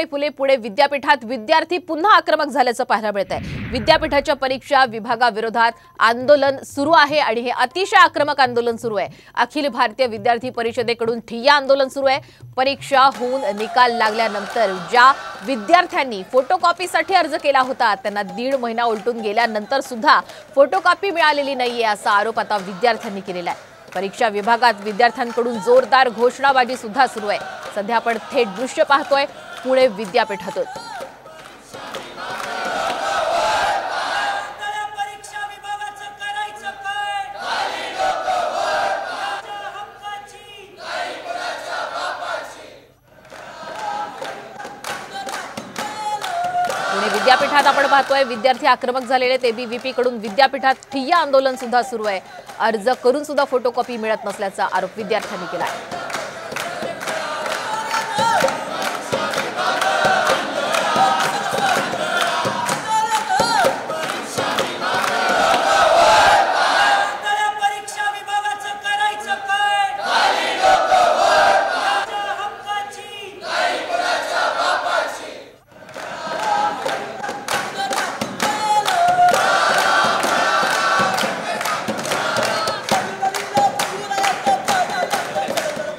सावित्रीबाई फुले पुणे विद्यापीठात विद्यार्थी पुन्हा आक्रमक झाल्याचं पाहायला मिळत आहे। विद्यापीठाच्या परीक्षा विभागाविरोधात आंदोलन सुरू आहे आणि हे अतिशय आक्रमक आंदोलन सुरू आहे। अखिल भारतीय विद्यार्थी परिषदेकडून ठिय्या आंदोलन सुरू आहे। परीक्षा होऊन निकाल लागल्यानंतर ज्या विद्यार्थ्यांनी फोटोकॉपीसाठी अर्ज केला होता त्यांना 1.5 महिना उलटून गेल्यानंतर सुद्धा फोटोकॉपी मिळालेली नाहीये असा आरोप आता विद्यार्थ्यांनी केलेला आहे। परीक्षा विभागात विद्यार्थ्यांकडून जोरदार घोषणाबाजी सुद्धा सुरू आहे। सध्या आपण थेट दृश्य पाहतोय पुणे विद्यापीठातून। पुणे विद्यापीठात आपण पाहतोय विद्यार्थी आक्रमक झालेले। एबीव्हीपी कडून विद्यापीठात ठिय्या आंदोलन सुद्धा सुरू आहे। अर्ज करून सुद्धा फोटोकॉपी मिळत नसल्याचा आरोप विद्यार्थ्यांनी केला आहे।